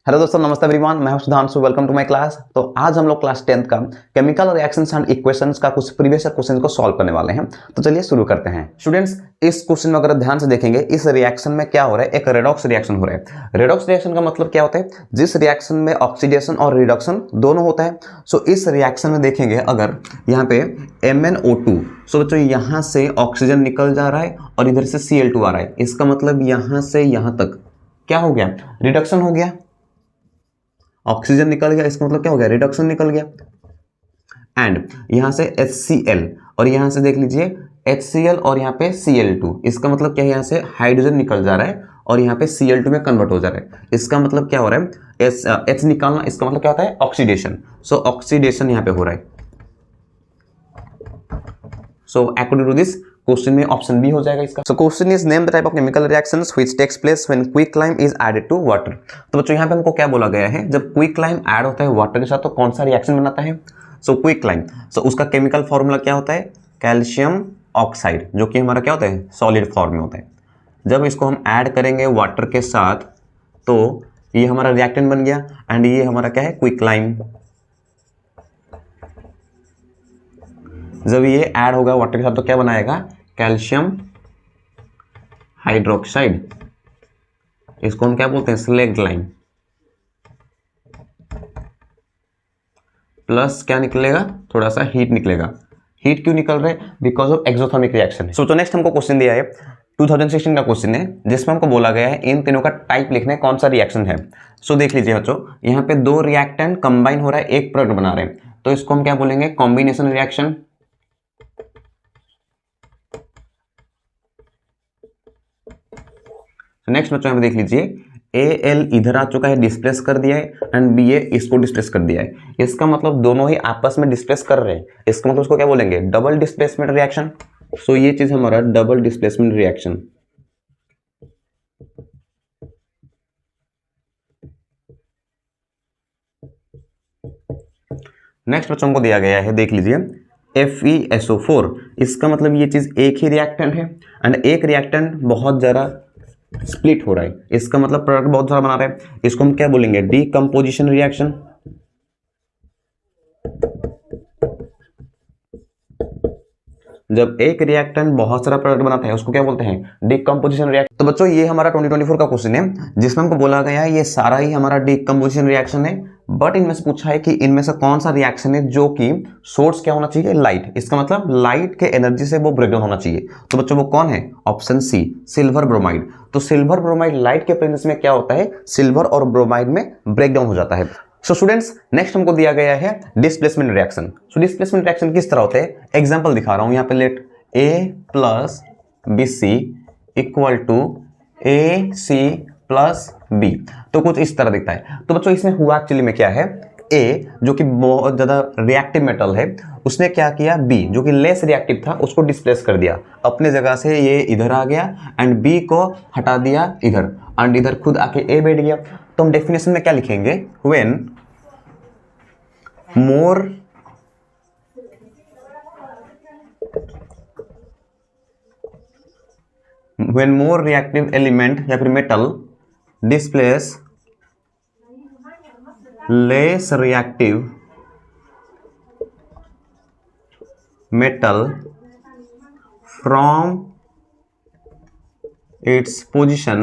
Hello दोस्तों, नमस्ते everyone. मैं हूं Sudhanshu. Welcome to my class. तो आज हम लोग क्लास 10th का केमिकल रिएक्शंस एंड इक्वेशंस का कुछ प्रीवियस क्वेश्चन को सॉल्व करने वाले हैं। तो चलिए शुरू करते हैं। स्टूडेंट्स, इस क्वेश्चन में अगर ध्यान से देखेंगे, इस रिएक्शन में क्या हो रहा है, एक रेडॉक्स रिएक्शन हो रहा है। रेडॉक्स रिएक्शन का मतलब क्या होता है? जिस रिएक्शन में ऑक्सीडेशन और रिडक्शन दोनों होता है। सो इस रिएक्शन में देखेंगे अगर यहाँ पे MnO2, सो बच्चों यहाँ से ऑक्सीजन निकल जा रहा है और इधर से Cl2 आ रहा है। इसका मतलब यहाँ से यहाँ तक क्या हो गया? रिडक्शन हो गया। ऑक्सीजन निकल गया, इसका मतलब क्या हो गया? रिडक्शन निकल गया। एंड यहां से HCl और यहां से देख लीजिए HCl और यहाँ पे Cl2, इसका मतलब क्या है? यहाँ से हाइड्रोजन निकल जा रहा है और यहाँ पे Cl2 में कन्वर्ट हो जा रहा है। इसका मतलब क्या हो रहा है? H निकालना, इसका मतलब क्या होता है? ऑक्सीडेशन। सो ऑक्सीडेशन यहाँ पे हो रहा है। So according to this question में ऑप्शन बी हो जाएगा इसका। So question is name the type of chemical reactions which takes place when quicklime is added to water. तो बच्चों यहाँ पे हमको क्या बोला गया है? जब क्विकलाइम ऐड होता है वाटर के साथ तो कौन सा रिएक्शन बनाता है? सो क्विकलाइम, सो उसका केमिकल फॉर्मूला क्या होता है? कैल्शियम ऑक्साइड, जो कि हमारा क्या होता है? सॉलिड फॉर्म में होता है। जब इसको हम ऐड करेंगे वाटर के साथ तो ये हमारा रिएक्टेंट बन गया एंड ये हमारा क्या है? क्विकलाइम। जब ये ऐड होगा वाटर के साथ तो क्या बनाएगा? Calcium hydroxide. इसको हम क्या बोलते हैं? स्लेग्ड लाइन। प्लस क्या निकलेगा? थोड़ा सा हीट निकलेगा। हीट क्यों निकल रहा है? Because of exothermic reaction. So तो नेक्स्ट हमको क्वेश्चन दिया है, 2016 का क्वेश्चन है, जिसमें हमको बोला गया है इन तीनों का टाइप लिखना है, कौन सा रिएक्शन है। सो देख लीजिए बच्चों, यहाँ पे दो रिएक्टेंट कंबाइन हो रहा है, एक प्रोडक्ट बना रहे हैं, तो इसको हम क्या बोलेंगे? Combination reaction. नेक्स्ट बच्चों यहाँ पे देख लीजिए, Al इधर आ चुका है, डिस्प्लेस कर दिया है, एंड Ba इसको डिस्प्लेस कर दिया है। इसका मतलब दोनों ही आपस में डिस्प्लेस कर रहे हैं। इसका मतलब उसको क्या बोलेंगे? Double displacement reaction. सो ये चीज हमारा डबल डिस्प्लेसमेंट रिएक्शन। नेक्स्ट बच्चों को दिया गया है, देख लीजिए, FeSO4। इसका मतलब ये चीज एक ही रिएक्टेंट है एंड एक रिएक्टेंट बहुत ज्यादा स्प्लिट हो रहा है। इसका मतलब प्रोडक्ट बहुत सारा बना रहा है। इसको हम क्या बोलेंगे? Decomposition reaction. जब एक रिएक्टेंट बहुत सारा प्रोडक्ट बनाता है उसको क्या बोलते हैं? Decomposition reaction. तो बच्चों ये हमारा 2024 का क्वेश्चन है, जिसमें हमको बोला गया है ये सारा ही हमारा डीकंपोजिशन रिएक्शन है। बट इनमें से पूछा है कि इनमें से कौन सा रिएक्शन है जो कि सोर्स क्या होना चाहिए? लाइट। इसका मतलब लाइट के एनर्जी से वो ब्रेकडाउन होना चाहिए। तो बच्चों वो कौन है? Option C, silver bromide. तो सिल्वर ब्रोमाइड लाइट के प्रेजेंस में क्या होता है? सिल्वर और ब्रोमाइड में ब्रेकडाउन हो जाता है। सो स्टूडेंट्स, नेक्स्ट हमको दिया गया है displacement reaction. So displacement reaction किस तरह होते हैं? एग्जांपल दिखा रहा हूं यहाँ पे। Let A plus BC equal to AC plus B। तो कुछ इस तरह दिखता है। तो बच्चों इसमें हुआ एक्चुअली में क्या है? A जो कि बहुत ज्यादा रिएक्टिव मेटल है, उसने क्या किया? B जो कि लेस रिएक्टिव था उसको डिस्प्लेस कर दिया अपने जगह से। ये इधर आ गया एंड B को हटा दिया इधर, एंड इधर खुद आके A बैठ गया। तो हम डेफिनेशन में क्या लिखेंगे? व्हेन मोर रिएक्टिव एलिमेंट या फिर metal displace less reactive metal from its position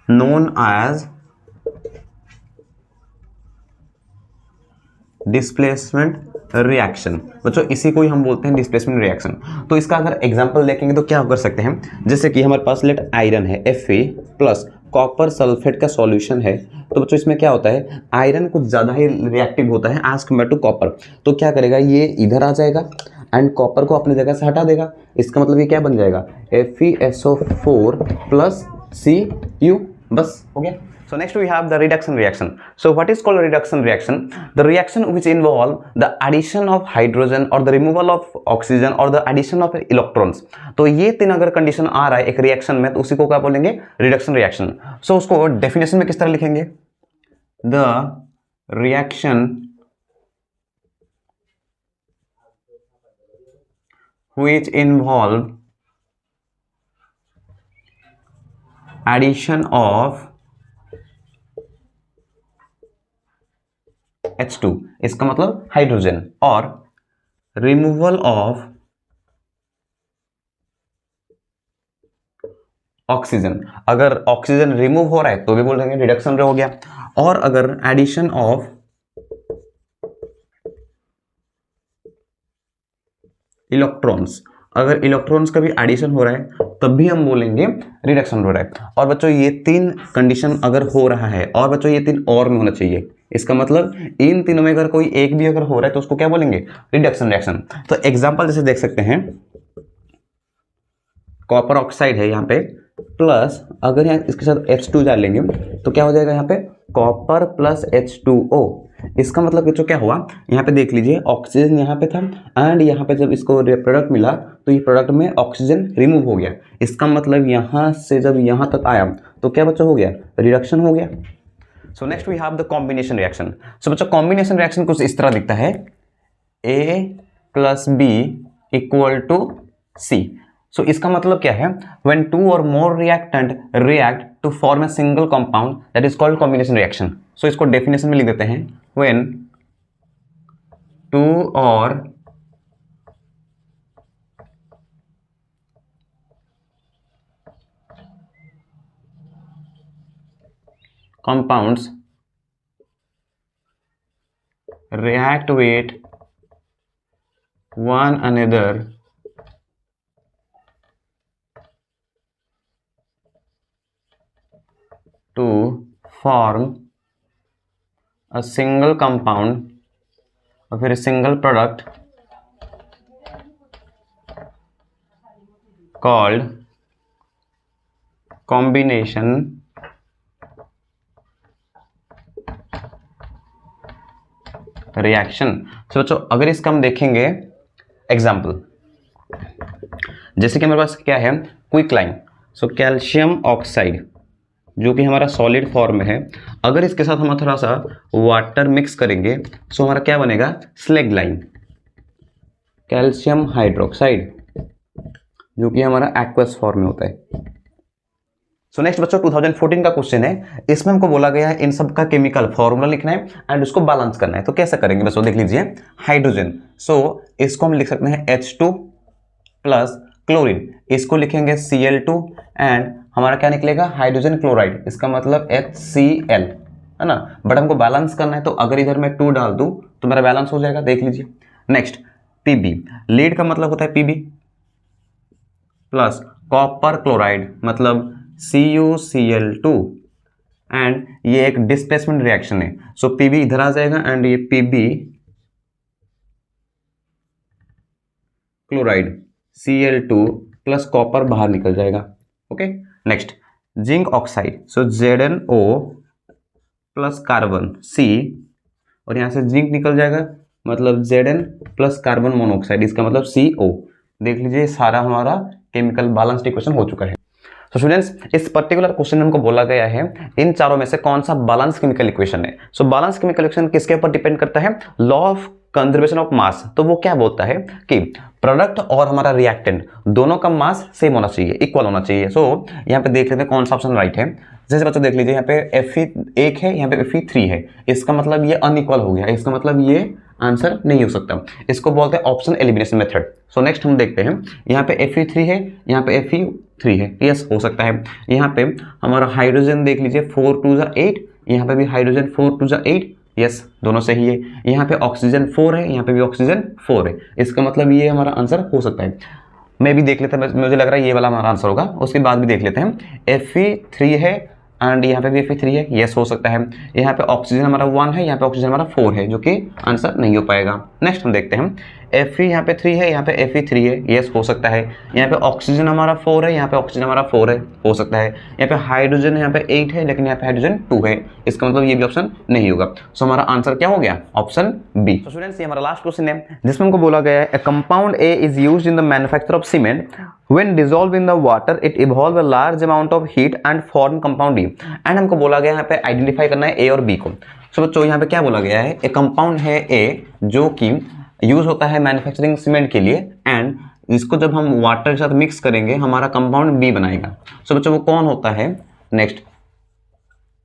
known as displacement reaction. बच्चों इसी को ही हम बोलते हैं डिस्प्लेसमेंट रिएक्शन। तो इसका अगर एग्जांपल देखेंगे तो क्या कर सकते हैं? जैसे कि हमारे पास लेट आयरन है Fe प्लस कॉपर सल्फेट का सॉल्यूशन है। तो बच्चों इसमें क्या होता है? आयरन कुछ ज़्यादा ही रिएक्टिव होता है एज कम्पेयर टू कॉपर। तो क्या करेगा? ये इधर आ जाएगा एंड कॉपर को अपनी जगह से हटा देगा। इसका मतलब ये क्या बन जाएगा? FeSO4 plus Cu। बस हो गया। So next we have the reduction reaction. So what is called a reduction reaction? The reaction which involve the addition of hydrogen or the removal of oxygen or the addition of electrons. तो ये तीन अगर condition आ रहा है एक reaction में तो उसी को क्या बोलेंगे? Reduction reaction. सो उसको डेफिनेशन में किस तरह लिखेंगे? The reaction which involve addition of H2, इसका मतलब हाइड्रोजन, और रिमूवल ऑफ ऑक्सीजन। अगर ऑक्सीजन रिमूव हो रहा है तो भी बोल देंगे रिडक्शन हो गया। और अगर एडिशन ऑफ इलेक्ट्रॉन्स, अगर इलेक्ट्रॉन्स का भी एडिशन हो रहा है तब भी हम बोलेंगे रिडक्शन हो रहा है। और बच्चों ये तीन कंडीशन अगर हो रहा है, और बच्चों ये तीन और में होना चाहिए, इसका मतलब इन तीनों में अगर कोई एक भी अगर हो रहा है तो उसको क्या बोलेंगे, रिडक्शन रिएक्शन। तो एग्जांपल जैसे देख सकते हैं, कॉपर ऑक्साइड है यहाँ पे, प्लस अगर यहाँ इसके साथ H2 डालेंगे तो क्या हो जाएगा यहाँ पे, कॉपर प्लस H2O। इसका मतलब कि जो क्या हुआ, यहाँ पे देख लीजिए ऑक्सीजन यहाँ पे था, एंड यहाँ पे जब इसको प्रोडक्ट मिला तो ये प्रोडक्ट में ऑक्सीजन रिमूव हो गया। इसका मतलब यहाँ से जब यहाँ तक आया तो क्या बच्चा हो गया, रिडक्शन हो गया। So next we have the combination reaction. So बच्चा कॉम्बिनेशन रिएक्शन कुछ इस तरह दिखता है, A plus B equal to C। So इसका मतलब क्या है, when two or more reactant react to form a single compound that is called combination reaction। सो इसको डेफिनेशन में लिख देते हैं, when two or compounds react with one another to form a single compound or फिर single product called combination reaction. तो बच्चों अगर इसका हम देखेंगे एग्जाम्पल, जैसे कि हमारे पास क्या है, क्विकलाइन। सो कैल्शियम ऑक्साइड जो कि हमारा सॉलिड फॉर्म में है, अगर इसके साथ हम थोड़ा सा वाटर मिक्स करेंगे सो हमारा क्या बनेगा, स्लेग लाइन। कैल्शियम हाइड्रोक्साइड जो कि हमारा एक्वस फॉर्म में होता है। सो नेक्स्ट बच्चों 2014 का क्वेश्चन है, इसमें हमको बोला गया है इन सब का केमिकल फॉर्मूला लिखना है एंड उसको बैलेंस करना है। तो कैसे करेंगे बच्चों, देख लीजिए हाइड्रोजन। सो इसको हम लिख सकते हैं H2 प्लस क्लोरीन, इसको लिखेंगे Cl2 एंड हमारा क्या निकलेगा, हाइड्रोजन क्लोराइड, इसका मतलब HCl, है ना। बट हमको बैलेंस करना है तो अगर इधर मैं 2 डाल दूं तो मेरा बैलेंस हो जाएगा, देख लीजिए। नेक्स्ट Pb, लीड का मतलब होता है Pb प्लस कॉपर क्लोराइड मतलब CuCl2 एंड ये एक डिस्प्लेसमेंट रिएक्शन है। सो Pb इधर आ जाएगा एंड ये Pb chloride Cl2 plus copper बाहर निकल जाएगा। Okay, next zinc oxide. So ZnO plus carbon C, और यहां से जिंक निकल जाएगा मतलब Zn प्लस कार्बन मोनोऑक्साइड, इसका मतलब CO। देख लीजिए सारा हमारा केमिकल बैलेंस्ड इक्वेशन हो चुका है। तो स्टूडेंट्स इस पर्टिकुलर क्वेश्चन में हमको बोला गया है इन चारों में से कौन सा बैलेंस केमिकल इक्वेशन है। सो बैलेंस केमिकल इक्वेशन किसके ऊपर डिपेंड करता है, law of conservation of mass. तो वो क्या बोलता है कि प्रोडक्ट और हमारा रिएक्टेंट दोनों का मास सेम होना चाहिए, इक्वल होना चाहिए। सो यहाँ पे देख लेते हैं कौन सा ऑप्शन राइट है। जैसे बच्चों देख लीजिए यहाँ पे Fe1 है, यहाँ पे Fe3 है, इसका मतलब ये अनइक्वल हो गया, इसका मतलब ये आंसर नहीं हो सकता, इसको बोलते हैं option elimination method. So next हम देखते हैं, यहाँ पे Fe3 है, यहाँ पे Fe3 है, यस हो सकता है। यहाँ पे हमारा हाइड्रोजन देख लीजिए 4 2 8, यहाँ पे भी हाइड्रोजन 4 2 8, यस दोनों सही है। यहाँ पे ऑक्सीजन 4 है, यहाँ पे भी ऑक्सीजन 4 है, इसका मतलब ये हमारा आंसर हो सकता है। मैं भी देख लेता हूँ, मुझे लग रहा है ये वाला हमारा आंसर होगा, उसके बाद भी देख लेते हैं। Fe3 है एंड यहाँ पे भी Fe3 है, यस हो सकता है। यहाँ पे ऑक्सीजन हमारा 1 है, यहाँ पे ऑक्सीजन हमारा 4 है, जो कि आंसर नहीं हो पाएगा। नेक्स्ट हम देखते हैं Fe यहाँ पे 3 है, यहाँ पे Fe3 है, यस हो सकता है। यहाँ पे ऑक्सीजन हमारा 4 है, यहाँ पे ऑक्सीजन हमारा 4 है, हो सकता है। यहाँ पे हाइड्रोजन यहाँ पे 8 है, लेकिन यहाँ पे हाइड्रोजन 2 है, इसका मतलब ये भी ऑप्शन नहीं होगा। सो हमारा आंसर क्या हो गया, ऑप्शन बी। तो स्टूडेंट्स ये हमारा लास्ट क्वेश्चन है जिसमें हमको बोला गया है ए compound A is used in the manufacture of cement when dissolved in the water it evolve a large amount of heat and form compound E। And हमको बोला गया है यहाँ पे आइडेंटिफाई करना है ए और बी को। सो बच्चों यहाँ पे क्या बोला गया है, एक कंपाउंड है ए जो कि यूज होता है मैन्युफैक्चरिंग सीमेंट के लिए, एंड इसको जब हम वाटर के साथ मिक्स करेंगे हमारा कंपाउंड बी बनाएगा। सो बच्चों वो कौन होता है, नेक्स्ट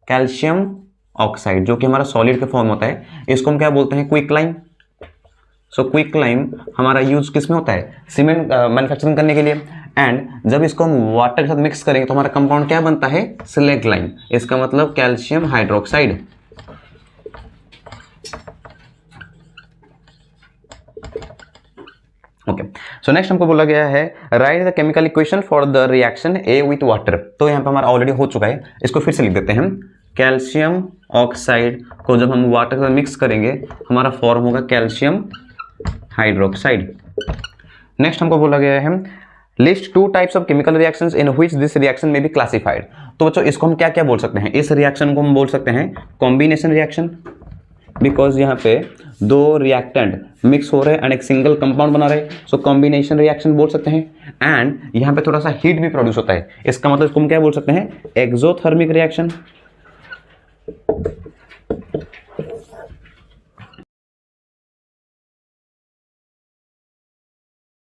कैल्शियम ऑक्साइड जो कि हमारा सॉलिड का फॉर्म होता है, इसको हम क्या बोलते हैं, क्विकलाइम। सो क्विकलाइम हमारा यूज किस में होता है, सीमेंट मैन्युफैक्चरिंग करने के लिए। एंड जब इसको हम वाटर के साथ मिक्स करेंगे तो हमारा कंपाउंड क्या बनता है, स्लैगलाइम। इसका मतलब calcium hydroxide. Okay, so next हमको बोला गया है right the chemical equation for the reaction A with water. तो यहाँ पे हमारा ऑलरेडी हो चुका है, इसको फिर से लिख देते हैं। कैल्शियम ऑक्साइड को जब हम वाटर के साथ मिक्स करेंगे हमारा फॉर्म होगा कैल्शियम हाइड्रोक्साइड। नेक्स्ट हमको बोला गया है list 2 types of chemical reactions in which this reaction में बी क्लासिफाइड। तो बच्चों इसको हम क्या क्या बोल सकते हैं, इस रिएक्शन को हम बोल सकते हैं कॉम्बिनेशन रिएक्शन, बिकॉज यहाँ पे 2 रिएक्टेंट मिक्स हो रहे हैं एंड एक सिंगल कंपाउंड बना रहे, सो कॉम्बिनेशन रिएक्शन बोल सकते हैं। एंड यहाँ पे थोड़ा सा हीट भी प्रोड्यूस होता है, इसका मतलब इसको हम क्या बोल सकते हैं, एक्सोथर्मिक रिएक्शन।